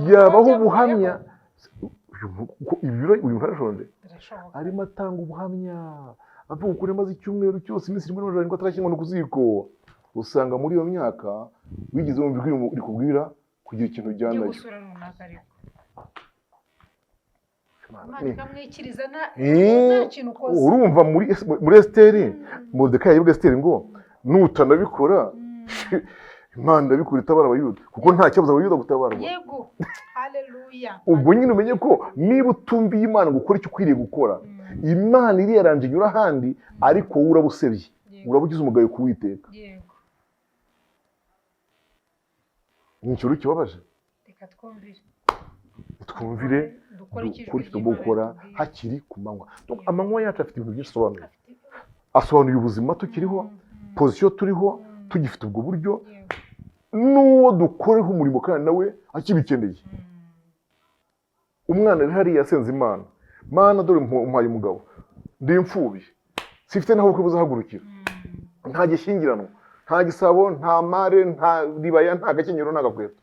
Yabaho ubuhamya, uyu arashonje arimo atanga ubuhamya, avuga ukuri maze icyumweru cyose iminsi 17 atarashyingwa no kuziko. Usanga muri iyo myaka wigize wumva uri kubwira kugira ikintu ujyanayo. Urumva muri Esiteri, Moridekayi yabwiye Esiteri ngo nutanabikora Imana ndabikora itabara abayuda, kuko nta cyabuza abayuda gutabarwa. Yego, haleluya. Ubwo nyine umenye ko niba utumviye Imana gukora icyo ukwiriye gukora, Imana iri yaranje inyura ahandi, ariko wowe urabusebye, urabugize umugayo ku Uwiteka. Yego. Ni ikintu kibabaje. Reka twumvire. Twumvire dukora icyo gukora hakiri ku manywa. Amanywa yacu afite ibintu byinshi asobanura. Asobanuye ubuzima tukiriho, position turiho, tugifite ubwo buryo, n'uwo dukoreho umurimo kandi nawe akibikeneye. Umwana ari hariya yasenze Imana, Mana dore umpaye umugabo, ndi imfubyi, sifite naho uko buzahagurukira, nta gishyingiranwa, nta gisabo, nta mare, nta ribaya, nta gakenyero, nta gakweto.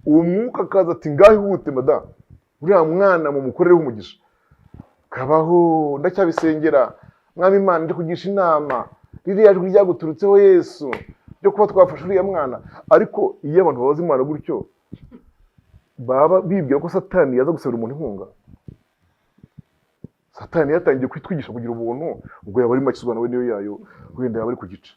Uwo mwuka akaza ati ngaho ihute madamu, uriya mwana mu mukorereho umugisha. Kabaho ndacyabisengera, Mwami Imana ndi kugisha inama, ririya jwi ryaguturutseho Yesu ryo kuba twafasha uriya mwana. Ariko iyo abantu babaza Imana gutyo, baba bibwira ko Satani yaza gusabira umuntu inkunga. Satani yatangiye kwitwigisha kugira ubuntu, ubwo yaba ari makizwa nawe niyo yayo, wenda yaba ari kugica.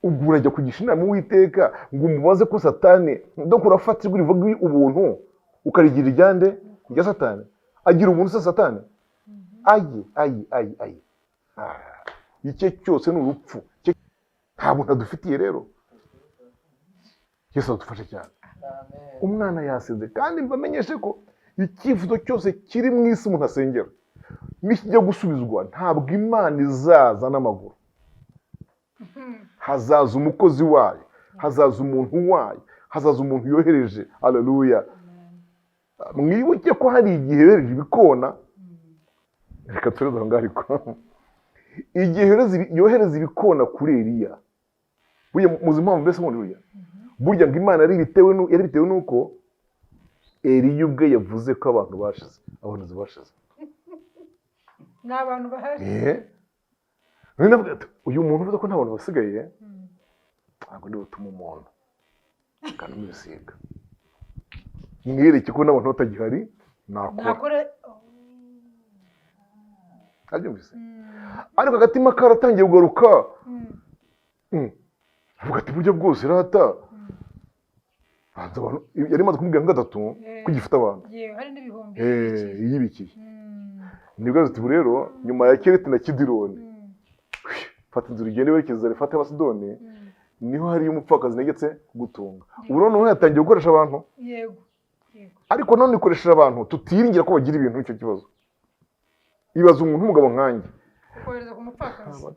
Ubwo urajya kugisha inama Uwiteka ngo umubaze ko Satani ndo kurafatirwa rivuga ubuntu ukarigira iryande rya Satani. Agira ubuntu se Satani? Ayi. Icyo cyose ni urupfu. Nta muntu adufitiye rero. Yesu adufashe cyane. Umwana yasenze kandi mbamenyeshe ko icyifuzo cyose kiri mu isi umuntu asengera nikijya gusubizwa, ntabwo Imana izaza n'amaguru. Hazaza umukozi wayo, hazaza umuntu wayo, hazaza umuntu yohereje. Haleluya. Mwibuke ko hari igihe yohereje ibikona. Reka tureze aho ngaho ariko. Igihe yohereza ibikona kuri Eliya. Burya muzi impamvu mbese muri Eliya. Burya ngo Imana yari bitewe nuko Eliya ubwe yavuze ko abantu bashize, abantu bashize. N'abantu bahari. None navuga ati uyu muntu uvuze ko nta bantu basigaye, ntabwo ndi butuma umuntu kandi umwisiga. Mwireke ko n'abantu batagihari nakora. Abyumvise? Ariko agatima karatangiye kugaruka. Avuga ati buryo bwose rata. Yari maze kumubwira ngo gatatu ko gifite abantu. Hari n'ibihumbi. Yibikiye. Nibwo ati rero nyuma ya Kereti na Kidironi. Fata inzira ugende werekeza Zarefati y'Abasidoni, niho hari umupfakazi negetse kugutunga. Ubu noneho yatangiye gukoresha abantu. Yego. Ariko none ikoresheje abantu tutiringira ko bagira ibintu icyo kibazo. Ibaza umuntu umugabo nkanjye. Kohereza ku mupfakazi.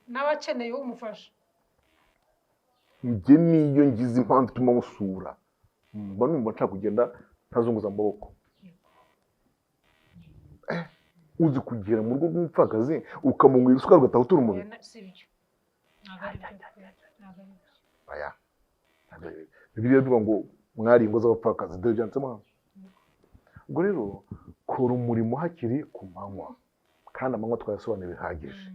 N'abakeneye umufasha. Njye niyo ngize impamvu ituma musura. Mba numva nshaka kugenda ntazunguza amaboko. Uzi kugera mu rugo rw'umupfakazi ukamunywera isukari ugataha utura umubiri. Aya. Bibiliya ivuga ngo mwari ingo z'abapfakazi, dore byanditsemo hano. Ubwo rero kora umurimo hakiri ku manywa, kandi amanywa twayasobanura bihagije.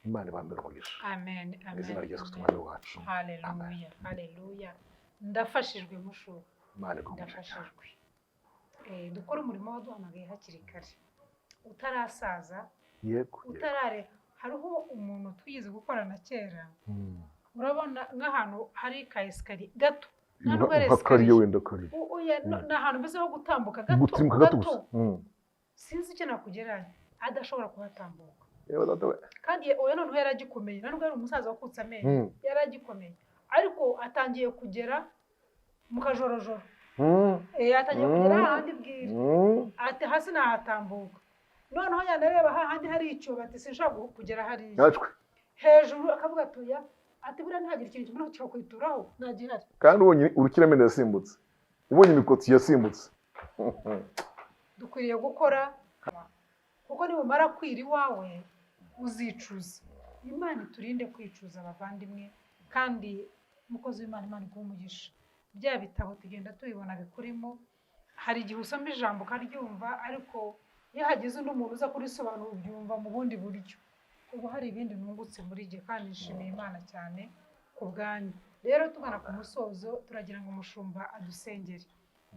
Imana ibambere umugisha. Amen. Izina rya Yesu Umwami wacu. Haleluya. Ndafashijwe mushuka. Imana igomba. Dukora umurimo waduhamagaye hakiri kare. Utarasaza. Yego. Utarare. Hariho umuntu twize gukorana kera. Urabona nk'ahantu hari ka esikariye gato. Hakariye wenda kare. N'ahantu mbese ho gutambuka gato. Sinzi icyo nakugeranya. Adashobora kuhatambuka. Kandi oya none yaragikomeye, nubwo ari umusaza wakutse amenyo, yaragikomeye. Ariko atangiye kugera mu kajorojoro Mm. yatangiye kugera hahandi bwira Mm. ati hasi nahatambuka noneho yanareba hahandi hari icyobo ati sinshobora kugera hariya Natwe. hejuru akavuga atuya ati buriya ntihagire ikintu kimwe cyakwituraho ntagihari Kandi ubonye urukiramende yasimbutse, ubonye imikotsi yasimbutse. dukwiriye gukora kuko nibumara kwira iwawe uzicuza. Imana iturinde kwicuza abavandimwe, kandi umukozi w'Imana Imana iguhe umugisha. Bya bitabo tugenda tubibona bikurimo, hari igihe usoma ijambo ukaryumva ariko iyo hagize undi muntu uza kurisobanura ubyumva mu bundi buryo. Ubu hari ibindi nungutse muri jye kandi nshimiye Imana cyane ku bwanyu. Rero tugana ku musozo turagira ngo umushumba adusengere,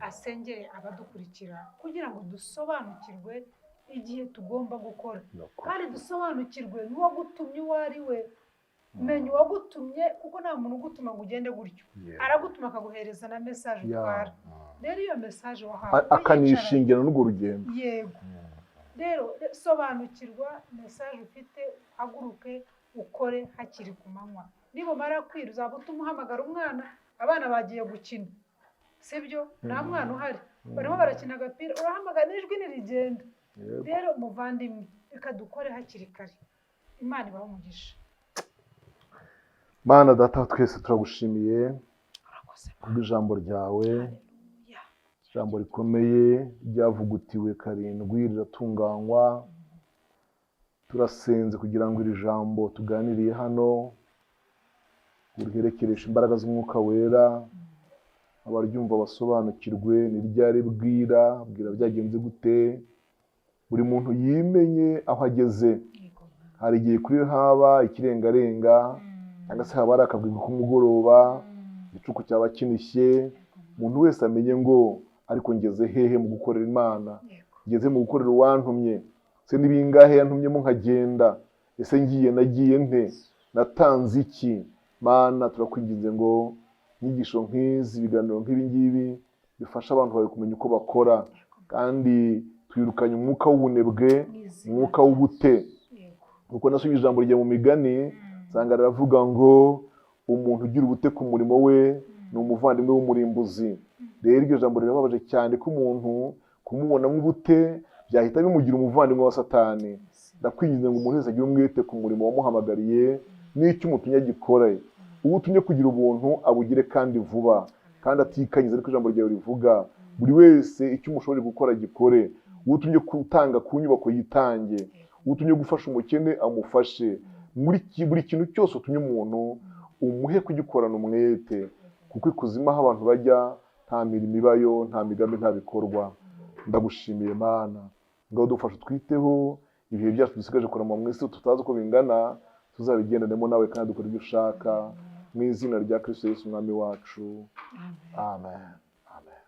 asengere abadukurikira kugira ngo dusobanukirwe igihe tugomba gukora, kandi dusobanukirwe n'uwagutumye uwo ari we. Menya uwagutumye kuko nta muntu ugutuma ngo ugende gutyo, aragutuma akaguhereza na mesaje utwara. Rero iyo mesaje wahawe akanishingira n'urwo rugendo. Yego. Rero sobanukirwa mesaje ufite, haguruke ukore hakiri ku manywa. Nibumara kwira uzaba utuma uhamagara umwana, abana bagiye gukina, sibyo? Nta mwana uhari, barimo barakina agapira, urahamagara n'ijwi nirigenda. Rero muvandimwe, reka dukore hakiri kare. Imana ibahe umugisha. Mana Data twese turagushimiye kubw'ijambo ryawe, ijambo rikomeye ryavugutiwe karindwi riratunganywa. Turasenze kugira ngo iri jambo tuganiriye hano uriherekereshe imbaraga z'umwuka wera, abaryumva basobanukirwe ni ryari bwira byagenze gute, buri muntu yimenye aho ageze. Hari igihe kuri haba ikirengarenga, cyangwa se haba hari akabwirwa k'umugoroba, igicuku cyaba kinishye, umuntu wese amenye ngo ariko ngeze hehe mu gukorera Imana, ngeze mu gukorera uwantumye, se n'ibingahe yantumyemo nkagenda, ese nagiye nte, natanze iki? Mana turakwinginze ngo inyigisho nk'izi, ibiganiro nk'ibi ngibi bifasha abantu bawe kumenya uko bakora, kandi twirukanye umwuka w'ubunebwe, umwuka w'ubute. Kuko nasomye ijambo rye mu Migani, nsanga riravuga ngo umuntu ugira ubute ku murimo we ni umuvandimwe w'umurimbuzi. Rero iryo jambo rirababaje cyane ko umuntu kumubonamo ubute byahita bimugira umuvandimwe wa Satani. Ndakwinginze ngo umuntu wese agire umwete ku murimo wamuhamagariye, n'icyo umutumye agikore. Uwo utumye kugira ubuntu abugire kandi vuba, kandi atikanyiza, ariko ijambo ryawe rivuga buri wese icyo umushoboye gukora agikore. Uwo utumye gutanga ku nyubako yitange, uwo utumye gufasha umukene amufashe. Buri kintu cyose utumye umuntu umuhe kugikorana umwete, kuko ikuzimu aho abantu bajya nta mirimo ibayo, nta migambi, nta bikorwa. Ndagushimiye Mana, ngaho dufashe twiteho ibihe byacu dusigaje kurama mu isi, tutazi uko bingana, tuzabigendanemo nawe kandi dukora ibyo ushaka, mu izina rya Kristo Yesu umwami wacu. Amen. Amen.